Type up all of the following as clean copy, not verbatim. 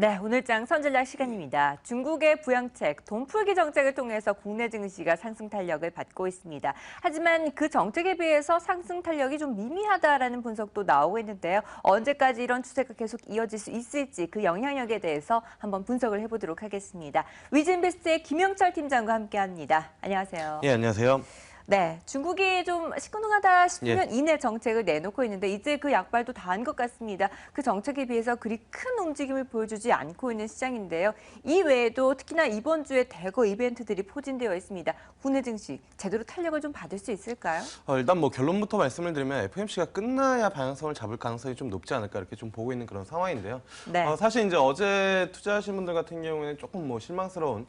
네, 오늘장 선전략 시간입니다. 중국의 부양책, 돈풀기 정책을 통해서 국내 증시가 상승 탄력을 받고 있습니다. 하지만 그 정책에 비해서 상승 탄력이 좀 미미하다라는 분석도 나오고 있는데요. 언제까지 이런 추세가 계속 이어질 수 있을지 그 영향력에 대해서 한번 분석을 해보도록 하겠습니다. 위즈인베스트의 김영철 팀장과 함께합니다. 안녕하세요. 예, 안녕하세요. 네, 중국이 좀 시큰둥하다 싶으면 예. 이내 정책을 내놓고 있는데 이제 그 약발도 다 한 것 같습니다. 그 정책에 비해서 그리 큰 움직임을 보여주지 않고 있는 시장인데요. 이 외에도 특히나 이번 주에 대거 이벤트들이 포진되어 있습니다. 국내 증시 제대로 탄력을 좀 받을 수 있을까요? 일단 뭐 결론부터 말씀을 드리면 FOMC가 끝나야 방향성을 잡을 가능성이 좀 높지 않을까 이렇게 좀 보고 있는 그런 상황인데요. 네. 사실 이제 어제 투자하신 분들 같은 경우에는 조금 뭐 실망스러운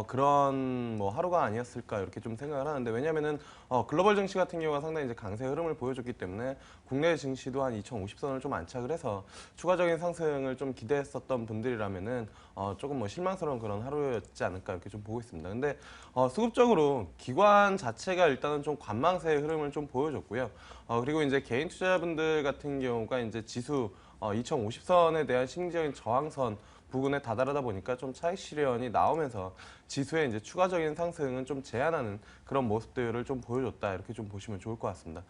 그런 뭐 하루가 아니었을까 이렇게 좀 생각을 하는데 왜냐면은 글로벌 증시 같은 경우가 상당히 이제 강세 흐름을 보여줬기 때문에 국내 증시도 한 2050선을 좀 안착을 해서 추가적인 상승을 좀 기대했었던 분들이라면은 조금 뭐 실망스러운 그런 하루였지 않을까 이렇게 좀 보고 있습니다. 근데 수급적으로 기관 자체가 일단은 좀 관망세의 흐름을 좀 보여줬고요. 그리고 이제 개인 투자분들 같은 경우가 이제 지수 2050선에 대한 심리적인 저항선 부근에 다다르다 보니까 좀 차익 실현이 나오면서 지수의 이제 추가적인 상승은 좀 제한하는 그런 모습들을 좀 보여줬다 이렇게 좀 보시면 좋을 것 같습니다.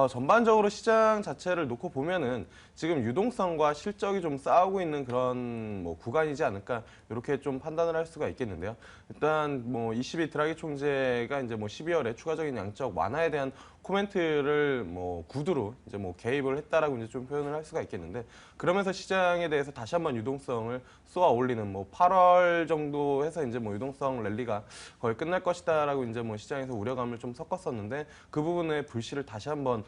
전반적으로 시장 자체를 놓고 보면은 지금 유동성과 실적이 좀 싸우고 있는 그런 뭐 구간이지 않을까 이렇게 좀 판단을 할 수가 있겠는데요. 일단 뭐 22 드라기 총재가 이제 뭐 12월에 추가적인 양적 완화에 대한 코멘트를 뭐 구두로 이제 뭐 개입을 했다라고 이제 좀 표현을 할 수가 있겠는데 그러면서 시장에 대해서 다시 한번 유동성을 쏘아 올리는 뭐 8월 정도 해서 이제 뭐 유동성 랠리가 거의 끝날 것이다라고 이제 뭐 시장에서 우려감을 좀 섞었었는데 그 부분의 불씨를 다시 한번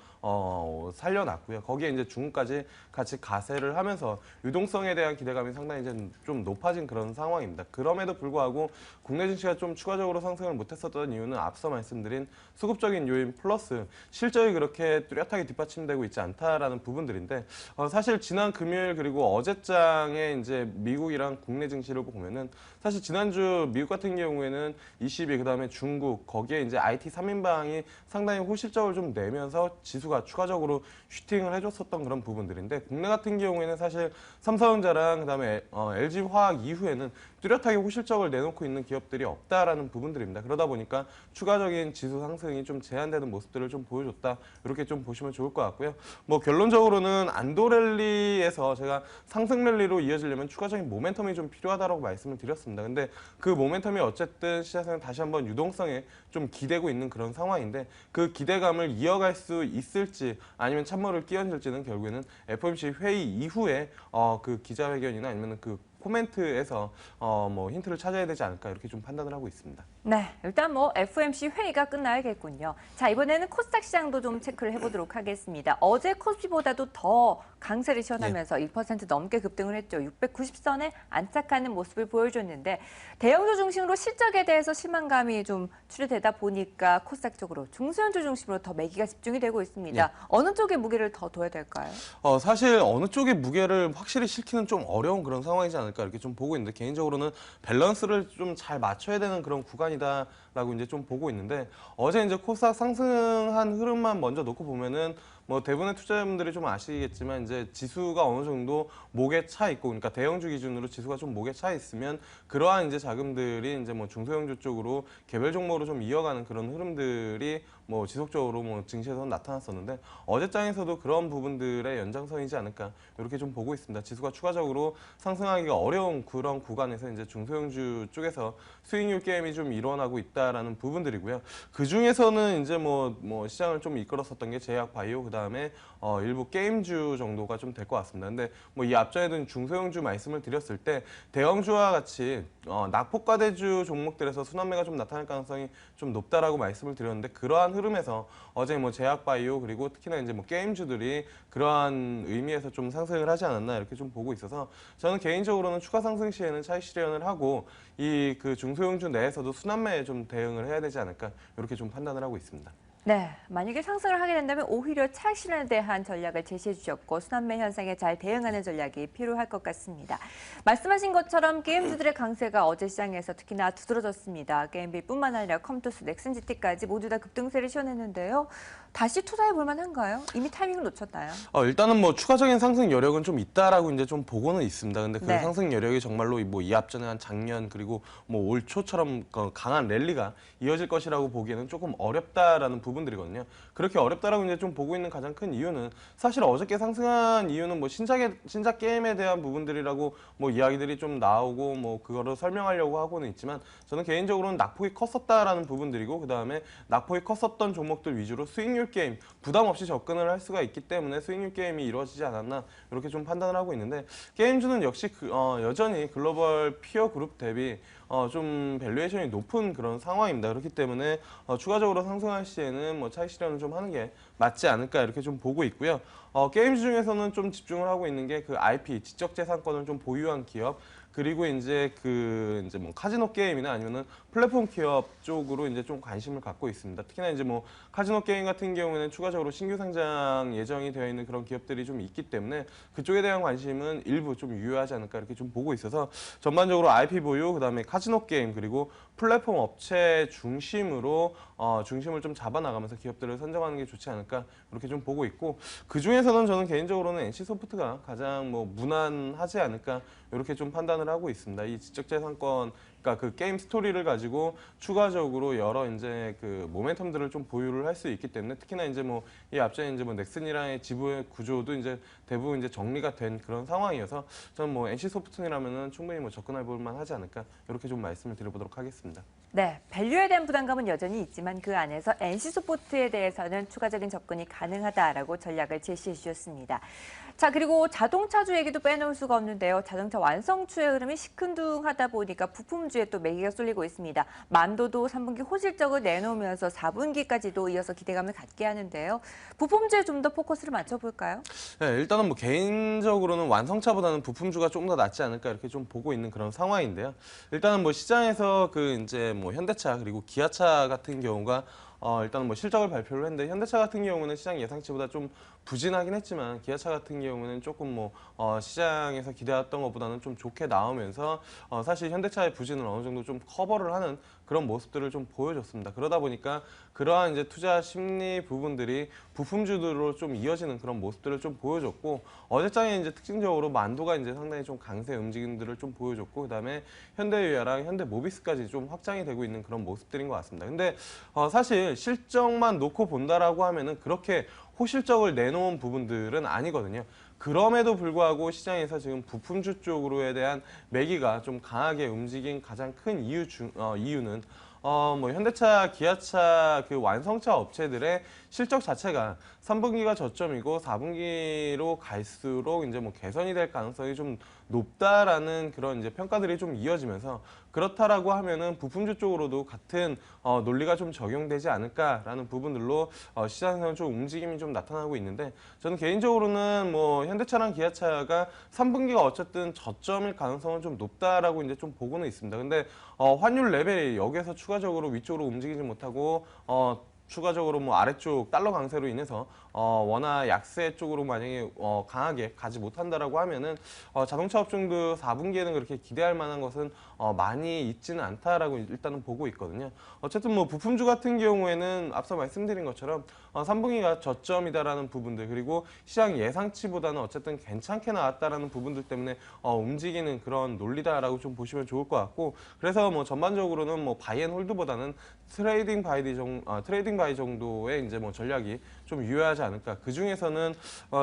살려놨고요. 거기에 이제 중국까지 같이 가세를 하면서 유동성에 대한 기대감이 상당히 이제 좀 높아진 그런 상황입니다. 그럼에도 불구하고 국내 증시가 좀 추가적으로 상승을 못했었던 이유는 앞서 말씀드린 수급적인 요인 플러스 실적이 그렇게 뚜렷하게 뒷받침되고 있지 않다라는 부분들인데 사실 지난 금요일 그리고 어제장에 이제 미국이랑 국내 증시를 보면은 사실 지난주 미국 같은 경우에는 22 그다음에 중국 거기에 이제 IT 3인방이 상당히 호실적을 좀 내면서 지수가 추가적으로 슈팅을 해줬었던 그런 부분들인데 국내 같은 경우에는 사실 삼성전자랑 그다음에 LG화학 이후에는 뚜렷하게 호실적을 내놓고 있는 기업들이 없다라는 부분들입니다. 그러다 보니까 추가적인 지수 상승이 좀 제한되는 모습들을 좀 보여줬다. 이렇게 좀 보시면 좋을 것 같고요. 뭐 결론적으로는 안도랠리에서 제가 상승 랠리로 이어지려면 추가적인 모멘텀이 좀 필요하다고 말씀을 드렸습니다. 근데 그 모멘텀이 어쨌든 시장에서는 다시 한번 유동성에 좀 기대고 있는 그런 상황인데 그 기대감을 이어갈 수 있을지 아니면 찬물을 끼얹을지는 결국에는 FOMC 회의 이후에 그 기자회견이나 아니면 그 코멘트에서 뭐 힌트를 찾아야 되지 않을까 이렇게 좀 판단을 하고 있습니다. 네, 일단 뭐 FOMC 회의가 끝나야겠군요. 자, 이번에는 코스닥 시장도 좀 체크를 해보도록 하겠습니다. 어제 코스피보다도 더 강세를 시현하면서 1% 넘게 급등을 했죠. 690선에 안착하는 모습을 보여줬는데 대형주 중심으로 실적에 대해서 실망감이 좀 출현되다 보니까 코스닥 쪽으로 중소형주 중심으로 더 매기가 집중이 되고 있습니다. 어느 쪽에 무게를 더 둬야 될까요? 사실 어느 쪽에 무게를 확실히 실기는 좀 어려운 그런 상황이지 않을까 이렇게 좀 보고 있는데 개인적으로는 밸런스를 좀 잘 맞춰야 되는 그런 구간이다라고 이제 좀 보고 있는데 어제 이제 코스닥 상승한 흐름만 먼저 놓고 보면은 뭐 대부분의 투자자분들이 좀 아시겠지만 이제 지수가 어느 정도 목에 차 있고 그러니까 대형주 기준으로 지수가 좀 목에 차 있으면 그러한 이제 자금들이 이제 뭐 중소형주 쪽으로 개별 종목으로 좀 이어가는 그런 흐름들이 뭐 지속적으로 뭐 증시에서 나타났었는데 어제장에서도 그런 부분들의 연장선이지 않을까 이렇게 좀 보고 있습니다. 지수가 추가적으로 상승하기가 어려운 그런 구간에서 이제 중소형주 쪽에서 수익률 게임이 좀 일어나고 있다라는 부분들이고요. 그 중에서는 이제 뭐 시장을 좀 이끌었었던 게 제약 바이오 그다음에 일부 게임주 정도가 좀 될 것 같습니다. 근데 뭐 이 앞전에도 중소형주 말씀을 드렸을 때 대형주와 같이 낙폭과대주 종목들에서 순환매가 좀 나타날 가능성이 좀 높다라고 말씀을 드렸는데 그러한 흐름에서 어제 뭐 제약바이오 그리고 특히나 이제 뭐 게임주들이 그러한 의미에서 좀 상승을 하지 않았나 이렇게 좀 보고 있어서 저는 개인적으로는 추가 상승 시에는 차익 실현을 하고 이 그 중소형주 내에서도 순환매에 좀 대응을 해야 되지 않을까 이렇게 좀 판단을 하고 있습니다. 네, 만약에 상승을 하게 된다면 오히려 차익 실현에 대한 전략을 제시해 주셨고 순환매 현상에 잘 대응하는 전략이 필요할 것 같습니다. 말씀하신 것처럼 게임주들의 강세가 어제 시장에서 특히나 두드러졌습니다. 게임빌뿐만 아니라 컴투스, 넥슨지티까지 모두 다 급등세를 시현했는데요. 다시 투자해 볼 만한가요? 이미 타이밍을 놓쳤나요? 일단은 뭐 추가적인 상승 여력은 좀 있다라고 이제 좀 보고는 있습니다. 근데 그 네. 상승 여력이 정말로 뭐 이 앞전에 한 작년 그리고 뭐 올 초처럼 강한 랠리가 이어질 것이라고 보기에는 조금 어렵다라는 부분들이거든요. 그렇게 어렵다라고 이제 좀 보고 있는 가장 큰 이유는 사실 어저께 상승한 이유는 뭐 신작 게임에 대한 부분들이라고 뭐 이야기들이 좀 나오고 뭐 그거를 설명하려고 하고는 있지만 저는 개인적으로는 낙폭이 컸었다라는 부분들이고 그다음에 낙폭이 컸었던 종목들 위주로 수익률 게임 부담 없이 접근을 할 수가 있기 때문에 수익률 게임이 이루어지지 않았나 이렇게 좀 판단을 하고 있는데 게임주는 역시 여전히 글로벌 피어 그룹 대비 좀 밸류에이션이 높은 그런 상황입니다. 그렇기 때문에 추가적으로 상승할 시에는 뭐 차익 실현을 좀 하는 게 맞지 않을까 이렇게 좀 보고 있고요. 게임주 중에서는 좀 집중을 하고 있는 게 그 IP 지적재산권을 좀 보유한 기업 그리고 이제 뭐 카지노 게임이나 아니면은 플랫폼 기업 쪽으로 이제 좀 관심을 갖고 있습니다. 특히나 이제 뭐 카지노 게임 같은 경우에는 추가적으로 신규 상장 예정이 되어 있는 그런 기업들이 좀 있기 때문에 그쪽에 대한 관심은 일부 좀 유효하지 않을까 이렇게 좀 보고 있어서 전반적으로 IP 보유 그다음에 카지노 게임 그리고 플랫폼 업체 중심으로 중심을 좀 잡아나가면서 기업들을 선정하는 게 좋지 않을까 이렇게 좀 보고 있고 그 중에서는 저는 개인적으로는 NC소프트가 가장 뭐 무난하지 않을까 이렇게 좀 판단을 하고 있습니다. 이 지적재산권 그러니까 그 게임 스토리를 가지고 추가적으로 여러 이제 그 모멘텀들을 좀 보유를 할 수 있기 때문에 특히나 이제 뭐 이 앞전에 이제 뭐 넥슨이랑의 지분 구조도 이제 대부분 이제 정리가 된 그런 상황이어서 저는 뭐 NC소프트라면은 충분히 뭐 접근해 볼 만하지 않을까 이렇게 좀 말씀을 드려보도록 하겠습니다. 네, 밸류에 대한 부담감은 여전히 있지만 그 안에서 NC소프트에 대해서는 추가적인 접근이 가능하다라고 전략을 제시해 주셨습니다. 자, 그리고 자동차주 얘기도 빼놓을 수가 없는데요. 자동차 완성추의 흐름이 시큰둥하다 보니까 부품주에 또 매기가 쏠리고 있습니다. 만도도 3분기 호실적을 내놓으면서 4분기까지도 이어서 기대감을 갖게 하는데요. 부품주에 좀 더 포커스를 맞춰볼까요? 네, 일단은 뭐 개인적으로는 완성차보다는 부품주가 좀 더 낫지 않을까 이렇게 좀 보고 있는 그런 상황인데요. 일단은 뭐 시장에서 그 이제 뭐 현대차 그리고 기아차 같은 경우가 일단은 뭐 실적을 발표를 했는데 현대차 같은 경우는 시장 예상치보다 좀 부진하긴 했지만 기아차 같은 경우는 조금 뭐 시장에서 기대했던 것보다는 좀 좋게 나오면서 사실 현대차의 부진을 어느 정도 좀 커버를 하는 그런 모습들을 좀 보여줬습니다. 그러다 보니까 그러한 이제 투자 심리 부분들이 부품주들로 좀 이어지는 그런 모습들을 좀 보여줬고 어제장에 이제 특징적으로 만도가 이제 상당히 좀 강세 움직임들을 좀 보여줬고 그다음에 현대유야랑 현대모비스까지 좀 확장이 되고 있는 그런 모습들인 것 같습니다. 근데 사실 실적만 놓고 본다라고 하면은 그렇게 호실적을 내놓은 부분들은 아니거든요. 그럼에도 불구하고 시장에서 지금 부품주 쪽으로에 대한 매기가 좀 강하게 움직인 가장 큰 이유는 뭐 현대차, 기아차 그 완성차 업체들의 실적 자체가 3분기가 저점이고 4분기로 갈수록 이제 뭐 개선이 될 가능성이 좀 높다라는 그런 이제 평가들이 좀 이어지면서 그렇다라고 하면은 부품주 쪽으로도 같은 논리가 좀 적용되지 않을까라는 부분들로 시장에서는 좀 움직임이 좀 나타나고 있는데 저는 개인적으로는 뭐 현대차랑 기아차가 3분기가 어쨌든 저점일 가능성은 좀 높다라고 이제 좀 보고는 있습니다. 근데 환율 레벨이 여기에서 추가적으로 위쪽으로 움직이지 못하고 추가적으로 뭐 아래쪽 달러 강세로 인해서 원화 약세 쪽으로 만약에 강하게 가지 못한다라고 하면은 자동차 업종도 4분기에는 그렇게 기대할 만한 것은 많이 있지는 않다라고 일단은 보고 있거든요. 어쨌든 뭐 부품주 같은 경우에는 앞서 말씀드린 것처럼 3분기가 저점이다라는 부분들 그리고 시장 예상치보다는 어쨌든 괜찮게 나왔다라는 부분들 때문에 움직이는 그런 논리다라고 좀 보시면 좋을 것 같고 그래서 뭐 전반적으로는 뭐 바이앤홀드보다는 트레이딩 바이 정도의 이제 뭐 전략이 좀 유효하지 않을까. 그 중에서는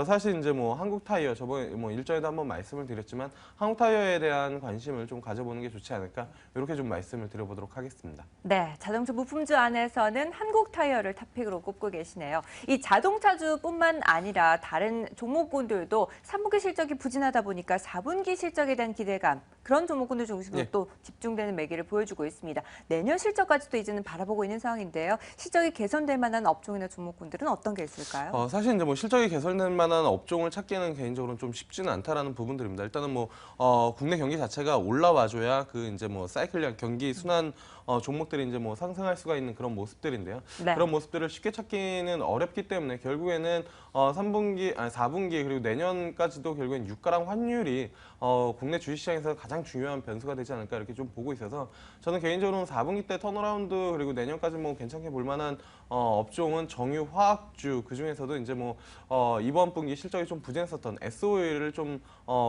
사실 이제 뭐 한국 타이어 저번에 뭐 일전에도 한번 말씀을 드렸지만 한국 타이어에 대한 관심을 좀 가져보는 게 좋지 않을까. 이렇게 좀 말씀을 드려보도록 하겠습니다. 네, 자동차 부품주 안에서는 한국 타이어를 탑픽으로 꼽고 계시네요. 이 자동차주뿐만 아니라 다른 종목군들도 3분기 실적이 부진하다 보니까 4분기 실적에 대한 기대감 그런 종목군들 중심으로 네. 또 집중되는 매기를 보여주고 있습니다. 내년 실적까지도 이제는 바라보고 있는 상황인데요. 실적이 개선될 만한 업종이나 종목군들은 어떤 게 있을까요? 사실 이제 뭐 실적이 개선될 만한 업종을 찾기는 개인적으로는 좀 쉽지는 않다라는 부분들입니다. 일단은 뭐 국내 경기 자체가 올라와줘야 그 이제 뭐 사이클량 경기 순환 종목들이 이제 뭐 상승할 수가 있는 그런 모습들인데요. 네. 그런 모습들을 쉽게 찾기는 어렵기 때문에 결국에는 4분기 그리고 내년까지도 결국엔 유가랑 환율이 국내 주식시장에서 가장 중요한 변수가 되지 않을까 이렇게 좀 보고 있어서 저는 개인적으로는 4분기 때 턴어라운드 그리고 내년까지 뭐 괜찮게 볼 만한 업종은 정유 화학주 그 중에서도 이제 뭐 이번 분기 실적이 좀 부진했었던 S오일을 좀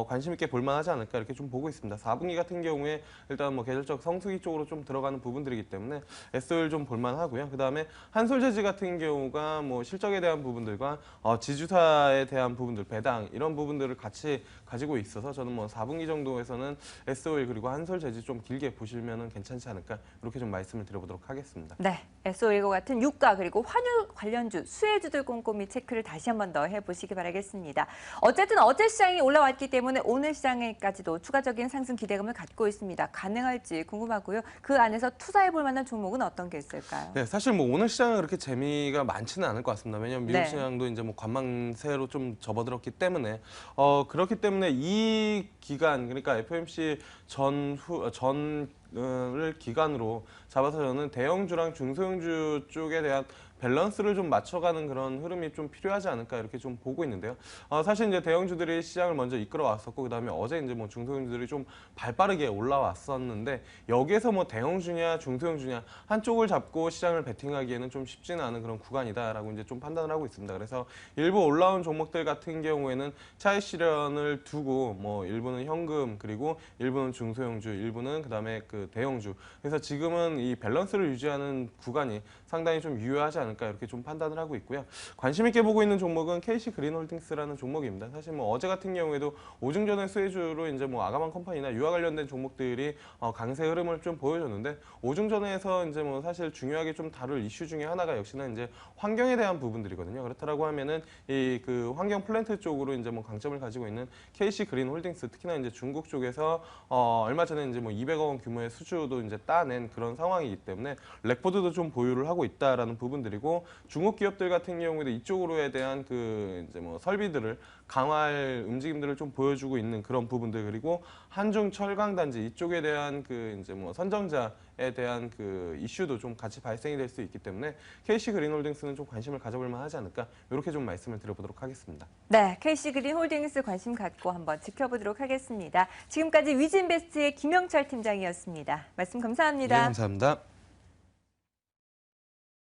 관심 있게 볼만하지 않을까 이렇게 좀 보고 있습니다. 4분기 같은 경우에 일단 뭐 계절적 성수기 쪽으로 좀 들어가는 부분들이기 때문에 S오일 좀 볼만하고요. 그다음에 한솔재즈 같은 경우가 뭐 실적에 대한 부분들과 지주사에 대한 부분들, 배당 이런 부분들을 같이 가지고 있어서 저는 뭐 4분기 정도에서는 S오일 그리고 한솔재즈 좀 길게 보시면은 괜찮지 않을까 이렇게 좀 말씀을 드려보도록 하겠습니다. 네, S오일과 같은 유가 그리고 환율 관련주, 수혜주들 꼼꼼히 체크를 다시 한 번 더 해보시기 바라겠습니다. 어쨌든 어제 시장이 올라왔기 때문에 오늘 시장에까지도 추가적인 상승 기대감을 갖고 있습니다. 가능할지 궁금하고요. 그 안에서 투자해볼 만한 종목은 어떤 게 있을까요? 네, 사실 뭐 오늘 시장은 그렇게 재미가 많지는 않을 것 같습니다. 왜냐하면 미국 네. 시장도 이제 뭐 관망세로 좀 접어들었기 때문에 그렇기 때문에 이 기간 그러니까 FOMC 전을 기간으로 잡아서 저는 대형주랑 중소형주 쪽에 대한 밸런스를 좀 맞춰가는 그런 흐름이 좀 필요하지 않을까 이렇게 좀 보고 있는데요. 사실 이제 대형주들이 시장을 먼저 이끌어왔었고 그다음에 어제 이제 뭐 중소형주들이 좀 발빠르게 올라왔었는데 여기에서 뭐 대형주냐 중소형주냐 한쪽을 잡고 시장을 베팅하기에는 좀 쉽지는 않은 그런 구간이다라고 이제 좀 판단을 하고 있습니다. 그래서 일부 올라온 종목들 같은 경우에는 차익 실현을 두고 뭐 일부는 현금 그리고 일부는 중소형주, 일부는 그다음에 그 대형주. 그래서 지금은 이 밸런스를 유지하는 구간이 상당히 좀 유효하지 않을까 이렇게 좀 판단을 하고 있고요. 관심 있게 보고 있는 종목은 KC 그린홀딩스라는 종목입니다. 사실 뭐 어제 같은 경우에도 오중전의 수혜주로 이제 뭐 아가만 컴퍼니나 유화 관련된 종목들이 강세 흐름을 좀 보여줬는데 오중전에서 이제 뭐 사실 중요하게 좀 다룰 이슈 중에 하나가 역시나 이제 환경에 대한 부분들이거든요. 그렇다라고 하면은 이 그 환경 플랜트 쪽으로 이제 뭐 강점을 가지고 있는 KC 그린홀딩스 특히나 이제 중국 쪽에서 얼마 전에 이제 뭐 200억 원 규모의 수주도 이제 따낸 그런 상황이기 때문에 렉포드도 좀 보유를 하고 있다라는 부분들이고 중국 기업들 같은 경우에도 이쪽으로에 대한 그 이제 뭐 설비들을 강화할 움직임들을 좀 보여주고 있는 그런 부분들 그리고 한중 철강 단지 이쪽에 대한 그 이제 뭐 선정자에 대한 그 이슈도 좀 같이 발생이 될 수 있기 때문에 KC 그린홀딩스는 좀 관심을 가져볼 만하지 않을까 이렇게 좀 말씀을 드려보도록 하겠습니다. 네, KC 그린홀딩스 관심 갖고 한번 지켜보도록 하겠습니다. 지금까지 위즈인베스트의 김영철 팀장이었습니다. 말씀 감사합니다. 네, 감사합니다.